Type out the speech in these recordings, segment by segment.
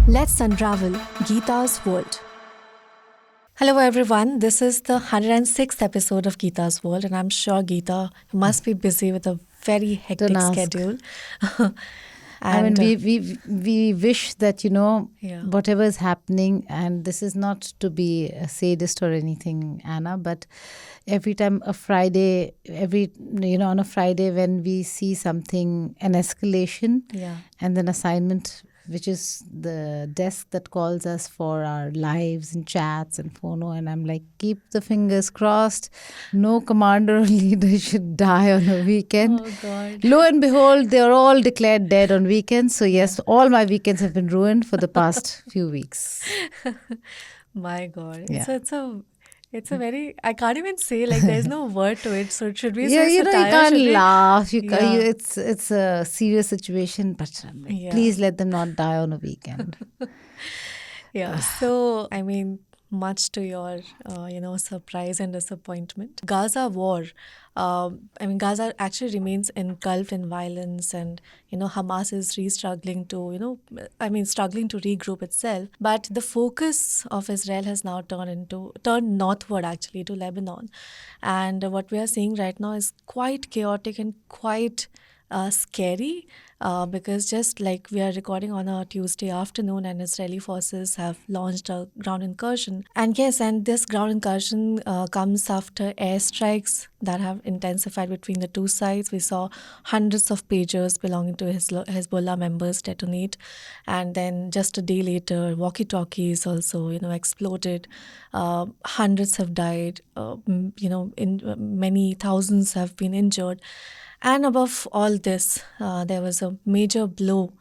Let's unravel Geeta's world. Hello everyone, this is the 106th episode of Geeta's World, and I'm sure Geeta must be busy with a very hectic schedule. We wish that, Yeah. whatever is happening, and this is not to be a sadist or anything, Anna, but every time on a Friday when we see something, an escalation, Yeah. and then assignment, which is the desk that calls us for our lives and chats and phono, and I'm like, keep the fingers crossed. No commander or leader should die on a weekend. Oh God. Lo and behold, they're all declared dead on weekends. So yes, all my weekends have been ruined for the past few weeks. My God. Yeah. So it's a very, I can't even say, like, there's no word to it. So should we say You satire? can't Should we- laugh. Yeah. It's a serious situation, but I'm like, Yeah. please let them not die on a weekend. Yeah. So, I mean, much to your, surprise and disappointment. Gaza war. Gaza actually remains engulfed in violence, and Hamas is struggling to regroup itself. But the focus of Israel has now turned northward, actually, to Lebanon, and what we are seeing right now is quite chaotic and quite scary, because just like we are recording on a Tuesday afternoon, and Israeli forces have launched a ground incursion. And yes, and this ground incursion comes after airstrikes that have intensified between the two sides. We saw hundreds of pagers belonging to Hezbollah members detonate, and then just a day later, walkie-talkies also exploded. Hundreds have died. Many thousands have been injured. And above all this, there was a major blow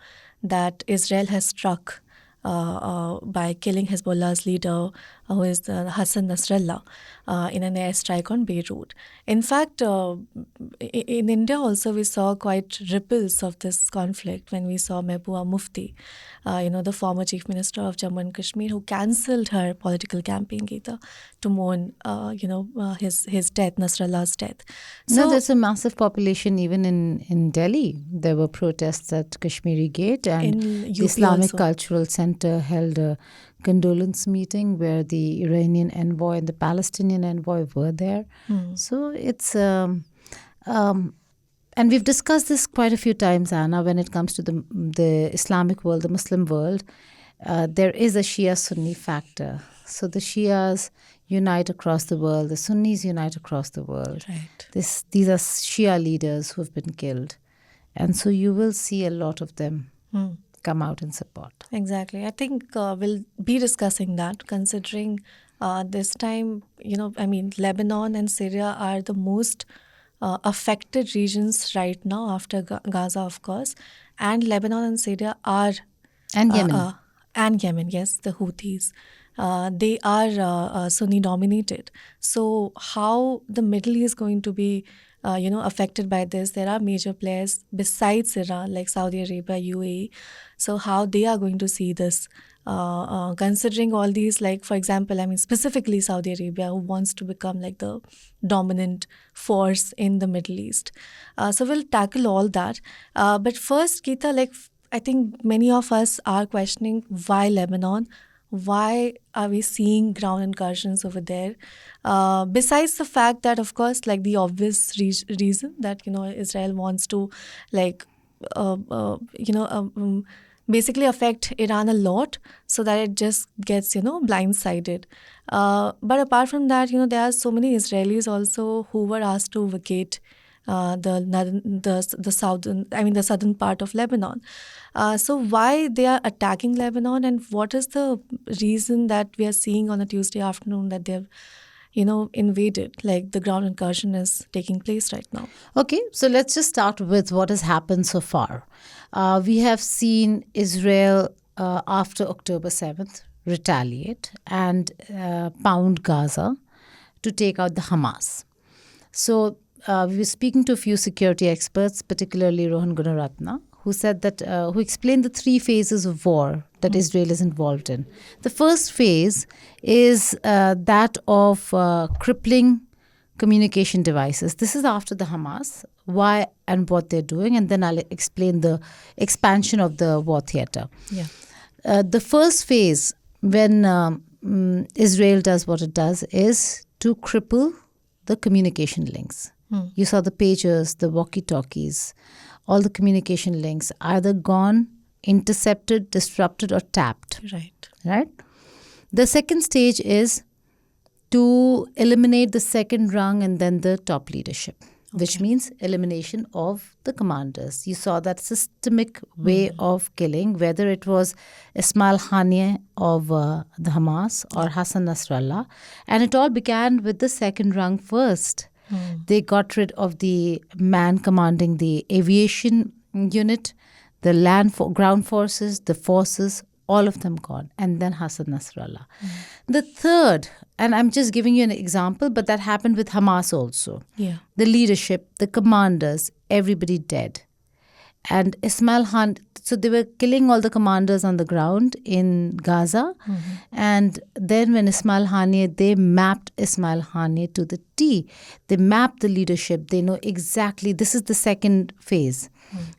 that Israel has struck by killing Hezbollah's leader, who is Hassan Nasrallah, in an airstrike on Beirut. In fact, in India also we saw quite ripples of this conflict when we saw Mehbooba Mufti, the former Chief Minister of Jammu and Kashmir, who cancelled her political campaign, Geeta, to mourn, his death, Nasrallah's death. No, there's a massive population even in Delhi. There were protests at Kashmiri Gate, and In UP the Islamic also. Cultural Center held a condolence meeting where the Iranian envoy and the Palestinian envoy were there. So it's and we've discussed this quite a few times, Anna, when it comes to the Islamic world, the Muslim world. There is a Shia-Sunni factor. So the Shias unite across the world, the Sunnis unite across the world. Right. These are Shia leaders who have been killed. And so you will see a lot of them come out and support. Exactly. I think we'll be discussing that, considering this time, Lebanon and Syria are the most affected regions right now after Gaza, of course. And Lebanon and Syria are... And Yemen. And Yemen, yes, the Houthis. They are Sunni dominated. So how the Middle East is going to be affected by this? There are major players besides Iran, like Saudi Arabia, UAE. So how they are going to see this, considering all these, like, for example, specifically Saudi Arabia, who wants to become like the dominant force in the Middle East. So we'll tackle all that. But first, Geeta, I think many of us are questioning why Lebanon. Why are we seeing ground incursions over there? Besides the fact that, of course, the obvious reason that, Israel wants to, basically affect Iran a lot so that it just gets, blindsided. But apart from that, there are so many Israelis also who were asked to vacate the southern part of Lebanon. So why they are attacking Lebanon, and what is the reason that we are seeing on a Tuesday afternoon that they've invaded, like the ground incursion is taking place right now? Okay, so let's just start with what has happened so far. We have seen Israel after October 7th retaliate and pound Gaza to take out the Hamas. So we were speaking to a few security experts, particularly Rohan Gunaratna, who said that, who explained the three phases of war that Israel is involved in. The first phase is that of crippling communication devices. This is after the Hamas, why and what they're doing, and then I'll explain the expansion of the war theater. Yeah. The first phase, when Israel does what it does, is to cripple the communication links. You saw the pagers, the walkie-talkies, all the communication links either gone, intercepted, disrupted, or tapped. Right? The second stage is to eliminate the second rung and then the top leadership, which means elimination of the commanders. You saw that systemic way of killing, whether it was Ismail Haniyeh of the Hamas or Hassan Nasrallah. And it all began with the second rung first. They got rid of the man commanding the aviation unit, the ground forces, the forces, all of them gone. And then Hassan Nasrallah. The third, and I'm just giving you an example, but that happened with Hamas also. The leadership, the commanders, everybody dead. And Ismail Khan, so they were killing all the commanders on the ground in Gaza. And then when Ismail Haniyeh, they mapped Ismail Haniyeh to the T. They mapped the leadership. They know exactly, this is the second phase,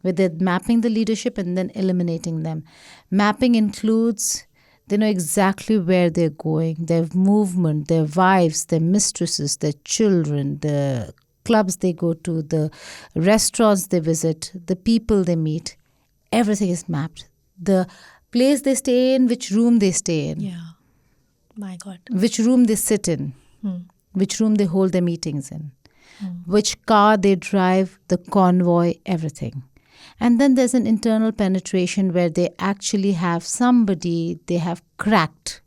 where they're mapping the leadership and then eliminating them. Mapping includes, they know exactly where they're going, their movement, their wives, their mistresses, their children, the clubs they go to, the restaurants they visit, the people they meet. Everything is mapped. The place they stay in, which room they stay in. My God. Which room they sit in. Which room they hold their meetings in. Which car they drive, the convoy, everything. And then there's an internal penetration where they actually have somebody they have cracked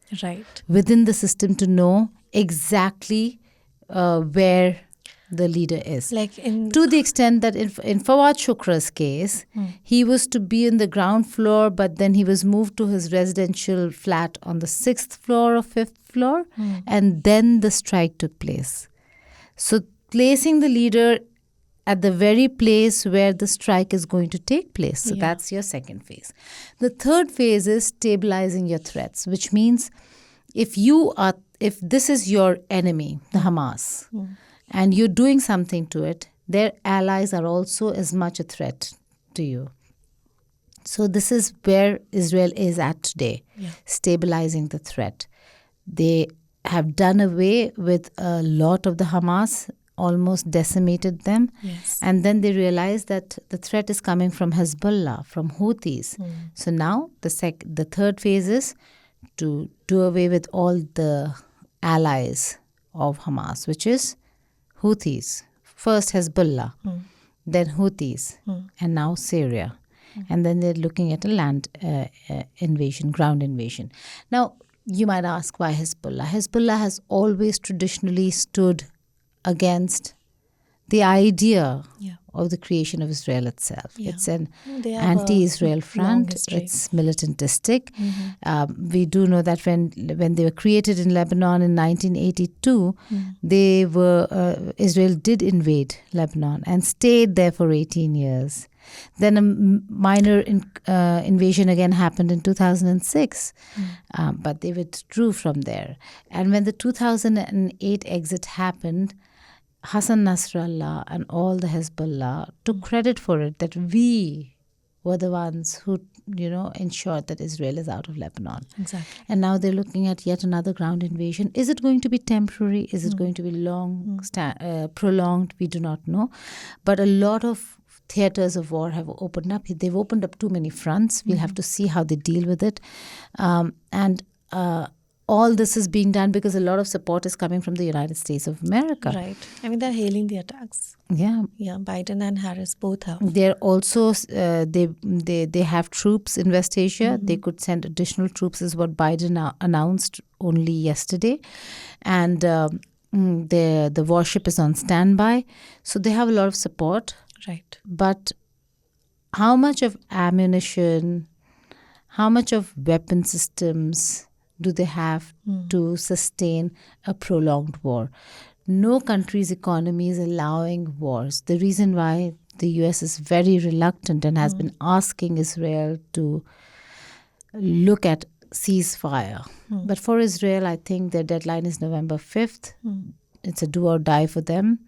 within the system to know exactly where the leader is. To the extent that in Fawad Shukra's case, he was to be in the ground floor, but then he was moved to his residential flat on the 6th floor or 5th floor, and then the strike took place. So placing the leader at the very place where the strike is going to take place. So that's your second phase. The third phase is stabilizing your threats, which means if this is your enemy, the Hamas, and you're doing something to it, their allies are also as much a threat to you. So this is where Israel is at today, stabilizing the threat. They have done away with a lot of the Hamas, almost decimated them. And then they realized that the threat is coming from Hezbollah, from Houthis. So now the third phase is to do away with all the allies of Hamas, which is Houthis. First Hezbollah, then Houthis, and now Syria. And then they're looking at a land invasion, ground invasion. Now, you might ask, why Hezbollah? Hezbollah has always traditionally stood against the idea of the creation of Israel itself. It's an anti-Israel front. It's militantistic. We do know that when they were created in Lebanon in 1982, Israel did invade Lebanon and stayed there for 18 years. Then a minor invasion again happened in 2006, but they withdrew from there. And when the 2008 exit happened, Hassan Nasrallah and all the Hezbollah took credit for it, that we were the ones who, ensured that Israel is out of Lebanon. Exactly. And now they're looking at yet another ground invasion. Is it going to be temporary? Is it going to be prolonged? We do not know. But a lot of theaters of war have opened up. They've opened up too many fronts. We'll have to see how they deal with it. All this is being done because a lot of support is coming from the United States of America. Right. I mean, they're hailing the attacks. Yeah. Biden and Harris both have. They're also, they have troops in West Asia. They could send additional troops, is what Biden announced only yesterday. And the warship is on standby. So they have a lot of support. Right. But how much of ammunition, how much of weapon systems do they have to sustain a prolonged war? No country's economy is allowing wars. The reason why the US is very reluctant and has been asking Israel to look at ceasefire. But for Israel, I think their deadline is November 5th. It's a do or die for them.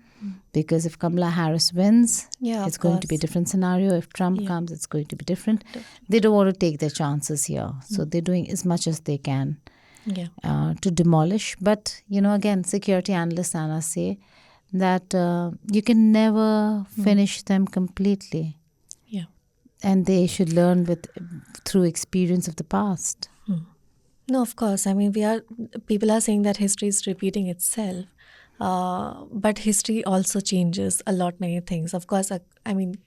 Because if Kamala Harris wins, Yeah, it's of going to be a course. different scenario. If Trump comes, it's going to be different. They don't want to take their chances here. So they're doing as much as they can Yeah. to demolish. But, again, security analysts Anna say that you can never finish them completely. Yeah. And they should learn through experience of the past. No, of course. I mean, people are saying that history is repeating itself. But history also changes a lot, many things. Of course, I mean,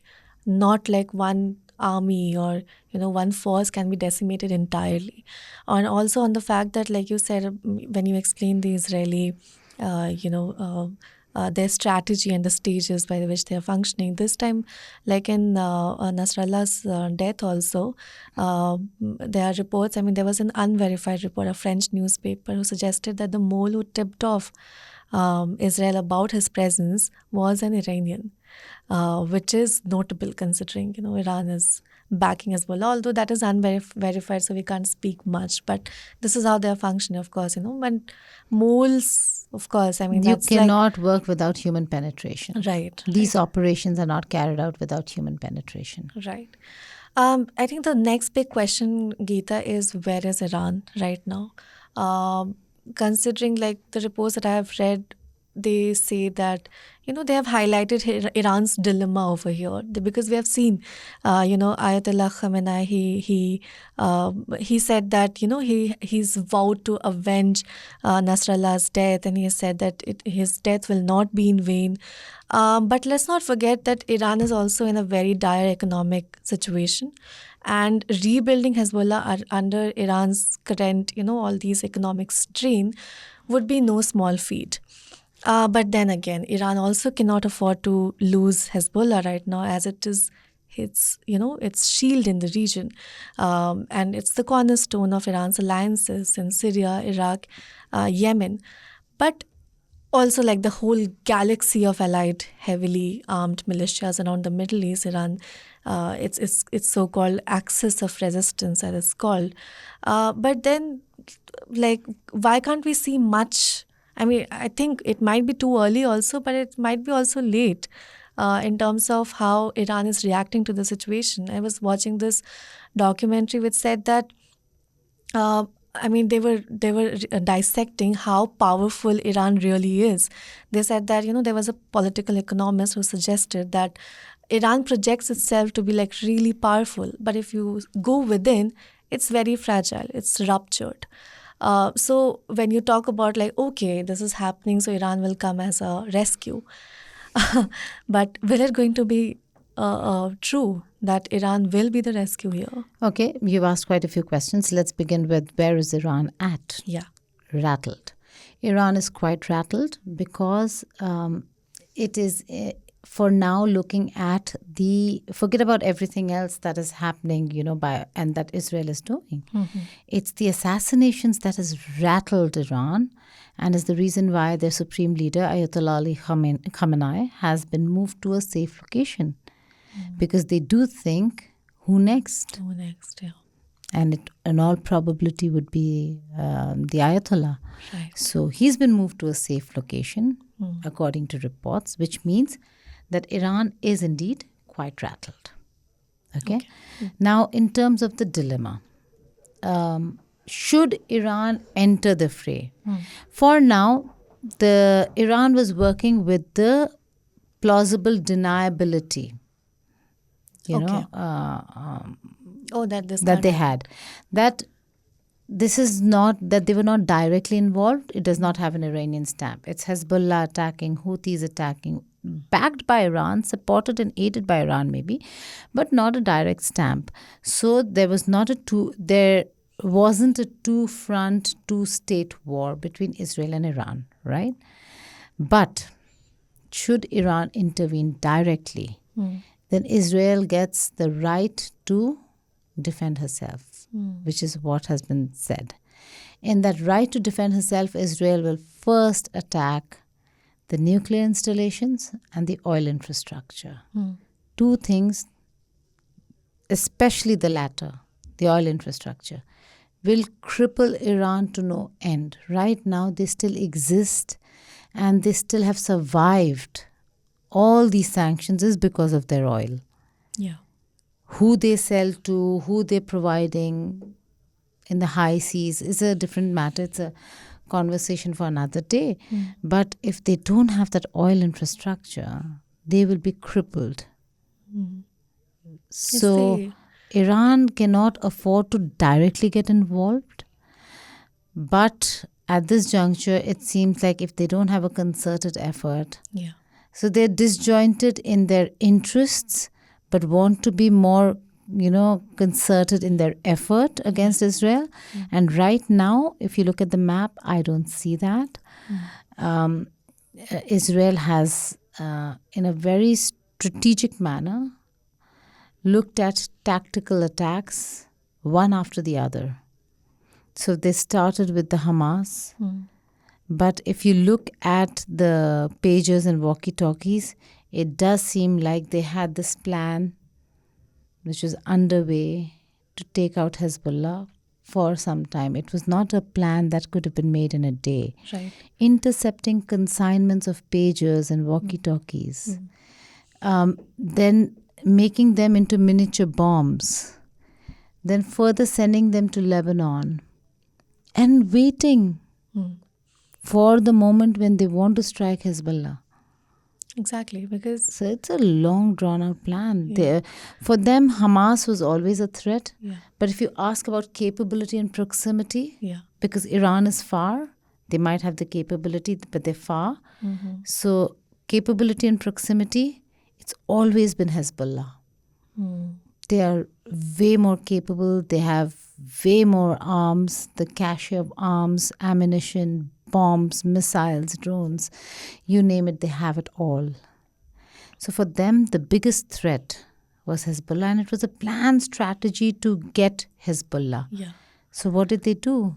not like one army or, one force can be decimated entirely. And also on the fact that, like you said, when you explained the Israeli, their strategy and the stages by which they are functioning. This time, like in Nasrallah's death also, there are reports, I mean, there was an unverified report, a French newspaper, who suggested that the mole who tipped off Israel about his presence was an Iranian, which is notable considering, Iran is backing Hezbollah, although that is unverified, so we can't speak much. But this is how they are functioning, of course, when moles, of course, I mean, You that's cannot work without human penetration. Right. These operations are not carried out without human penetration. Right. I think the next big question, Geeta, is where is Iran right now? Considering like the reports that I have read, they say that, they have highlighted Iran's dilemma over here because we have seen, Ayatollah Khamenei, he said that, he's vowed to avenge Nasrallah's death, and he has said that his death will not be in vain. But let's not forget that Iran is also in a very dire economic situation, and rebuilding Hezbollah under Iran's current, all these economic strain would be no small feat. But then again, Iran also cannot afford to lose Hezbollah right now, as it is its shield in the region, and it's the cornerstone of Iran's alliances in Syria, Iraq, Yemen. But also, like the whole galaxy of allied heavily armed militias around the Middle East, Iran, it's so-called axis of resistance, as it's called. But then, like, why can't we see much? I mean, I think it might be too early also, but it might be also late in terms of how Iran is reacting to the situation. I was watching this documentary which said that I mean, they were dissecting how powerful Iran really is. They said that, there was a political economist who suggested that Iran projects itself to be like really powerful, but if you go within, it's very fragile, it's ruptured. So when you talk about like, okay, this is happening, so Iran will come as a rescue. But will it going to be true that Iran will be the rescue here? Okay, you've asked quite a few questions. Let's begin with where is Iran at? Yeah. Rattled. Iran is quite rattled because it is, for now, looking at forget about everything else that is happening, and that Israel is doing. Mm-hmm. It's the assassinations that has rattled Iran, and is the reason why their supreme leader, Ayatollah Ali Khamenei, has been moved to a safe location. Because they do think, who next? Who next, yeah. And it, in all probability, would be the Ayatollah. Right. So he's been moved to a safe location, according to reports, which means that Iran is indeed quite rattled. Okay? Now, in terms of the dilemma, should Iran enter the fray? For now, Iran was working with the plausible deniability. That they had. That this is not, that they were not directly involved. It does not have an Iranian stamp. It's Hezbollah attacking, Houthis attacking, backed by Iran, supported and aided by Iran maybe, but not a direct stamp. So there wasn't a two-front, two-state war between Israel and Iran, right? But should Iran intervene directly, then Israel gets the right to defend herself, which is what has been said. In that right to defend herself, Israel will first attack the nuclear installations and the oil infrastructure. Two things, especially the latter, the oil infrastructure, will cripple Iran to no end. Right now, they still exist and they still have survived all these sanctions is because of their oil. Yeah. Who they sell to, who they're providing in the high seas is a different matter. It's a conversation for another day. But if they don't have that oil infrastructure, they will be crippled. So Iran cannot afford to directly get involved. But at this juncture, it seems like if they don't have a concerted effort, so they're disjointed in their interests, but want to be more, concerted in their effort against Israel. And right now, if you look at the map, I don't see that. Israel has, in a very strategic manner, looked at tactical attacks one after the other. So they started with the Hamas. But if you look at the pagers and walkie-talkies, it does seem like they had this plan which was underway to take out Hezbollah for some time. It was not a plan that could have been made in a day. Right. Intercepting consignments of pagers and walkie-talkies. Then making them into miniature bombs. Then further sending them to Lebanon. And waiting for the moment when they want to strike Hezbollah. Exactly, because So it's a long drawn out plan. For them, Hamas was always a threat. But if you ask about capability and proximity, because Iran is far, they might have the capability, but they're far. So capability and proximity, it's always been Hezbollah. They are way more capable. They have way more arms, the cache of arms, ammunition, bombs, missiles, drones, you name it, they have it all. So for them, the biggest threat was Hezbollah, and it was a planned strategy to get Hezbollah. So what did they do?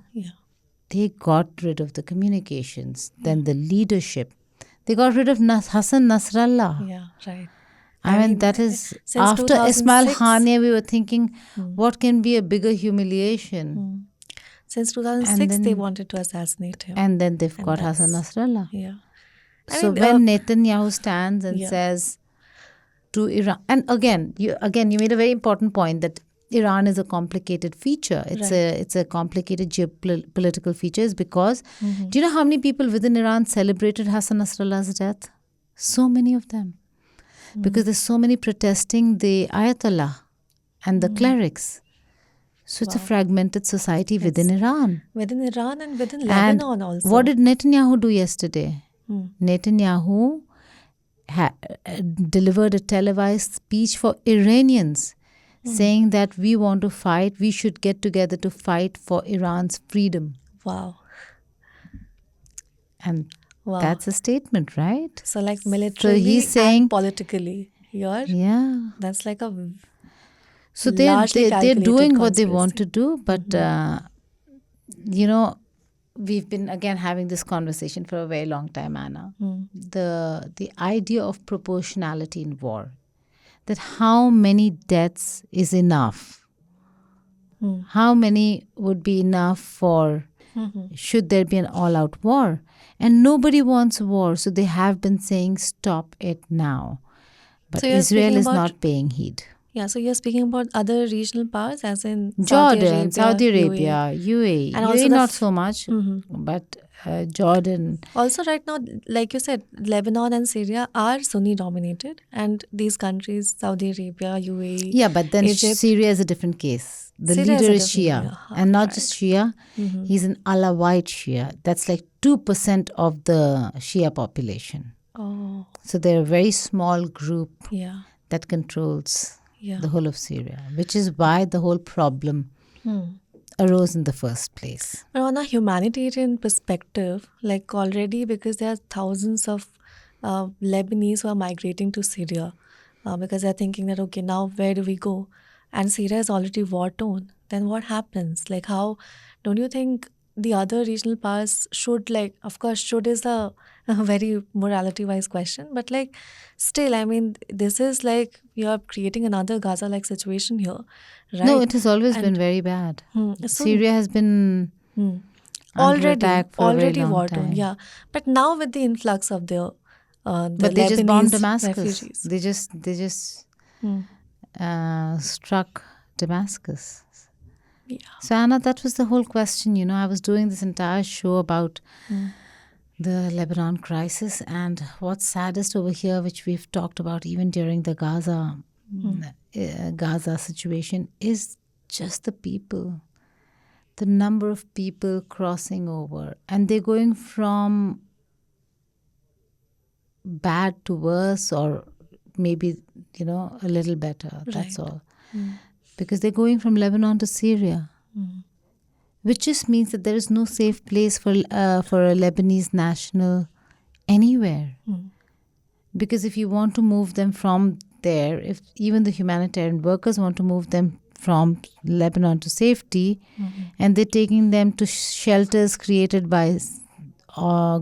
They got rid of the communications, then the leadership. They got rid of Hassan Nasrallah. Yeah, right. I mean, that is, after Ismail Haniyeh, we were thinking, what can be a bigger humiliation? Since 2006, they wanted to assassinate him. And then they've got Hassan Nasrallah. Yeah. So when Netanyahu stands and says to Iran, and again, you made a very important point that Iran is a complicated feature. It's a complicated geopolitical feature because do you know how many people within Iran celebrated Hassan Nasrallah's death? So many of them. Because there's so many protesting the Ayatollah and the clerics. So it's a fragmented society within Iran. Within Iran and within Lebanon also. What did Netanyahu do yesterday? Netanyahu delivered a televised speech for Iranians saying that we want to fight, we should get together to fight for Iran's freedom. Wow. And that's a statement, right? So like militarily he's saying, and politically. That's like a So they're doing what they want to do, but we've been again having this conversation for a very long time, Anna. The idea of proportionality in war, that how many deaths is enough? How many would be enough for should there be an all-out war? And nobody wants war, so they have been saying stop it now. But so Israel is not paying heed. Yeah, so you're speaking about other regional powers, as in Jordan, Saudi Arabia, UAE. And UAE not so much, but Jordan. Also right now, like you said, Lebanon and Syria are Sunni-dominated. And these countries, Saudi Arabia, UAE, yeah, but then Egypt, Syria is a different case. The leader is Shia. And not just Shia, he's an Alawite Shia. That's like 2% of the Shia population. Oh. So they're a very small group that controls the whole of Syria, which is why the whole problem arose in the first place. But on a humanitarian perspective, like already, because there are thousands of Lebanese who are migrating to Syria because they're thinking that, okay, now where do we go? And Syria is already war-torn. Then what happens? Like how, don't you think the other regional powers should, like, of course, should is a very morality-wise question, but like still, I mean, this is like you're creating another Gaza-like situation here, right? No, it has always been very bad. Syria has been under attack for a very long war-torn, time. But now with the influx of the the But they just bombed Lebanese Damascus. refugees. They just struck Damascus. Yeah. So Anna, that was the whole question. I was doing this entire show about the Lebanon crisis, and what's saddest over here, which we've talked about even during the Gaza situation, is just the people. The number of people crossing over, and they're going from bad to worse, or maybe a little better. That's Right. all. Because they're going from Lebanon to Syria, which just means that there is no safe place for a Lebanese national anywhere. Because if you want to move them from there, if even the humanitarian workers want to move them from Lebanon to safety, and they're taking them to shelters created by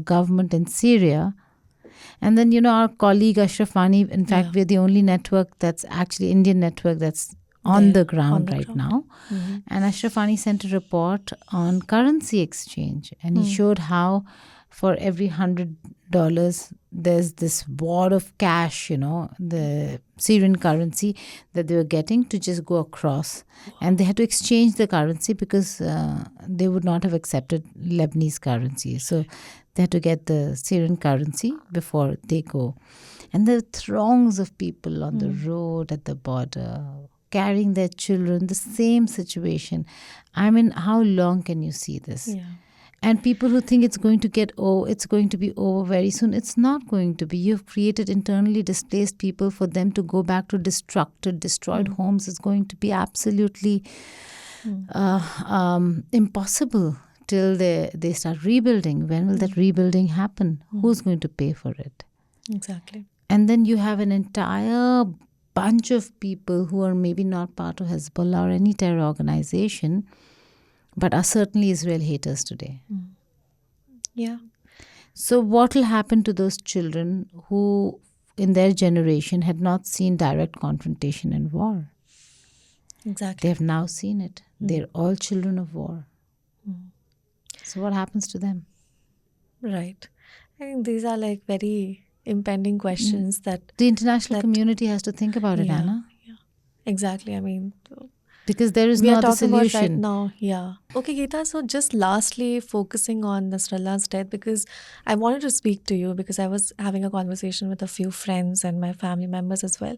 government in Syria. And then, our colleague Ashraf Wani, in fact, we're the only network that's actually Indian network that's on the ground right now. And Ashraf Wani sent a report on currency exchange. And he showed how for every $100, there's this wad of cash, the Syrian currency that they were getting to just go across. And they had to exchange the currency because they would not have accepted Lebanese currency. So they had to get the Syrian currency before they go. And there are throngs of people on the road, at the border, carrying their children, the same situation. I mean, how long can you see this? Yeah. And people who think it's going to be over very soon, it's not going to be. You've created internally displaced people. For them to go back to destroyed homes is going to be absolutely impossible till they start rebuilding. When will that rebuilding happen? Who's going to pay for it? Exactly. And then you have an entire bunch of people who are maybe not part of Hezbollah or any terror organization, but are certainly Israel haters today. Yeah. So what will happen to those children who, in their generation, had not seen direct confrontation and war? Exactly. They have now seen it. They're all children of war. So what happens to them? Right. I think these are like very impending questions that The international community has to think about it, Anna. Yeah. Exactly. I mean, Because there is we no are other talking about right solution. now. Yeah. Okay, Geeta. So just lastly, focusing on Nasrallah's death, because I wanted to speak to you because I was having a conversation with a few friends and my family members as well.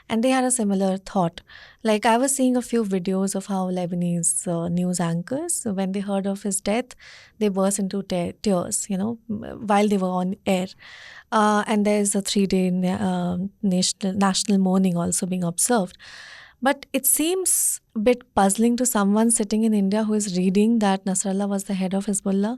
And they had a similar thought. Like I was seeing a few videos of how Lebanese news anchors, when they heard of his death, they burst into tears, while they were on air. And there's a 3-day national mourning also being observed. But it seems a bit puzzling to someone sitting in India who is reading that Nasrallah was the head of Hezbollah,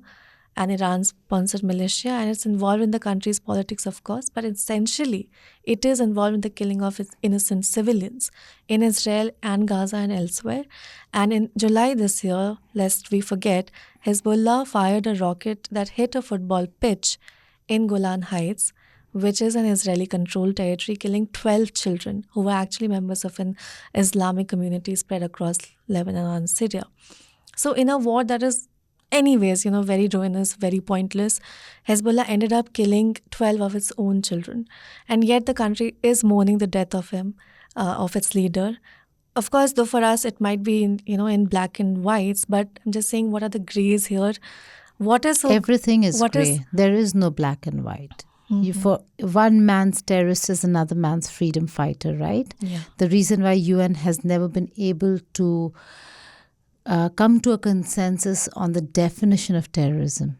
an Iran-sponsored militia, and it's involved in the country's politics, of course, but essentially it is involved in the killing of its innocent civilians in Israel and Gaza and elsewhere. And in July this year, lest we forget, Hezbollah fired a rocket that hit a football pitch in Golan Heights, which is an Israeli-controlled territory, killing 12 children who were actually members of an Islamic community spread across Lebanon and Syria. So in a war that is anyways, very ruinous, very pointless, Hezbollah ended up killing 12 of its own children. And yet the country is mourning the death of him, of its leader. Of course, though for us it might be in black and whites, but I'm just saying, what are the grays here? Everything is grey. There is no black and white. For one man's terrorist is another man's freedom fighter, right? Yeah. The reason why UN has never been able to come to a consensus on the definition of terrorism.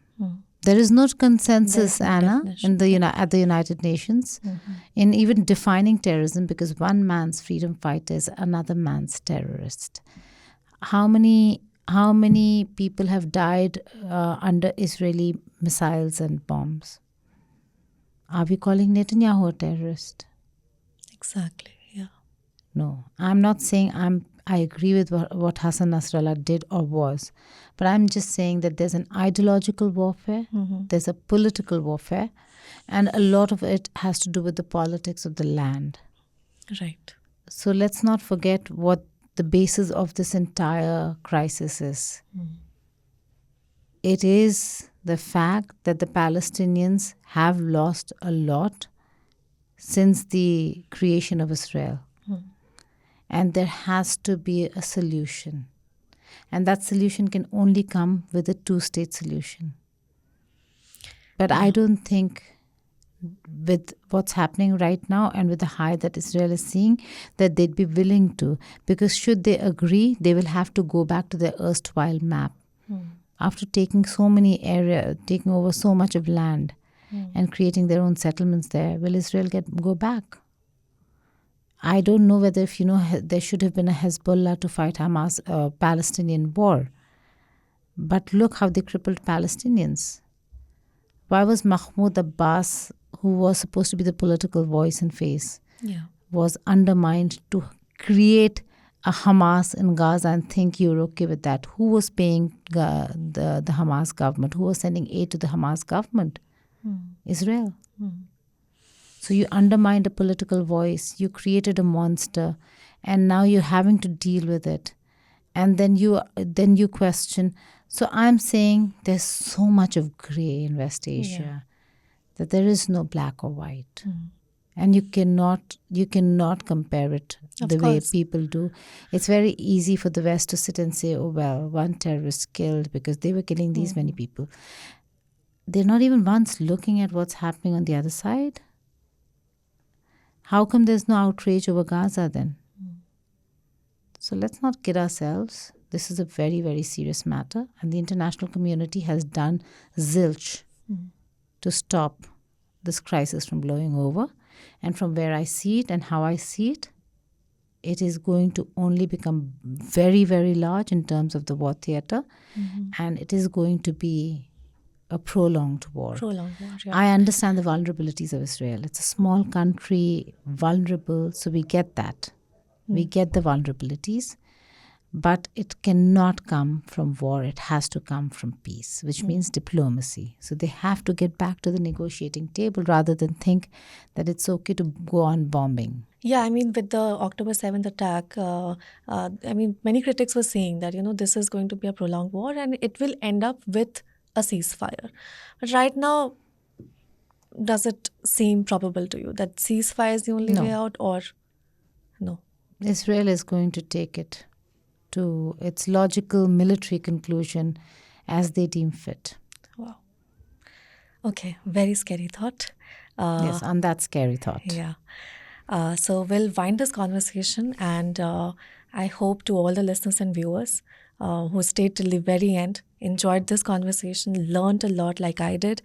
There is no consensus, Anna, at the United Nations in even defining terrorism, because one man's freedom fighter is another man's terrorist. How many people have died under Israeli missiles and bombs? Are we calling Netanyahu a terrorist? Exactly, yeah. No, I'm not saying I agree with what Hassan Nasrallah did or was, but I'm just saying that there's an ideological warfare, there's a political warfare, and a lot of it has to do with the politics of the land. Right. So let's not forget what the basis of this entire crisis is. It is the fact that the Palestinians have lost a lot since the creation of Israel. And there has to be a solution. And that solution can only come with a two-state solution. But I don't think, with what's happening right now and with the high that Israel is seeing, that they'd be willing to. Because should they agree, they will have to go back to their erstwhile map. After taking so many areas, taking over so much of land and creating their own settlements there, will Israel go back? I don't know whether, if there should have been a Hezbollah to fight Hamas Palestinian war. But look how they crippled Palestinians. Why was Mahmoud Abbas, who was supposed to be the political voice and face, was undermined to create a Hamas in Gaza and think you're okay with that? Who was paying the Hamas government? Who was sending aid to the Hamas government? Israel. So you undermined a political voice, you created a monster, and now you're having to deal with it. And then you question. So I'm saying there's so much of gray in West Asia that there is no black or white. And you cannot compare it the way people do. It's very easy for the West to sit and say, oh, well, one terrorist killed because they were killing these many people. They're not even once looking at what's happening on the other side. How come there's no outrage over Gaza then? So let's not kid ourselves. This is a very, very serious matter. And the international community has done zilch to stop this crisis from blowing over. And from where I see it and how I see it, it is going to only become very, very large in terms of the war theater. And it is going to be a prolonged war. I understand the vulnerabilities of Israel. It's a small country, vulnerable, so we get that. We get the vulnerabilities, but it cannot come from war. It has to come from peace, which means diplomacy. So they have to get back to the negotiating table rather than think that it's okay to go on bombing. Yeah, I mean, with the October 7th attack, many critics were saying that, this is going to be a prolonged war and it will end up with a ceasefire. But right now, does it seem probable to you that ceasefire is the only way out, or no? Israel is going to take it to its logical military conclusion as they deem fit. Wow. Okay, very scary thought. Yes, on that scary thought. Yeah. So we'll wind this conversation, and I hope to all the listeners and viewers who stayed till the very end, enjoyed this conversation, learned a lot like I did,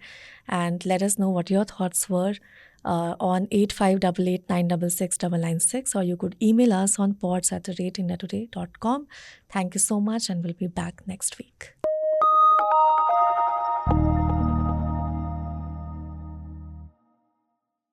and let us know what your thoughts were on 8588966996, or you could email us on pods@indiatoday.com. Thank you so much, and we'll be back next week.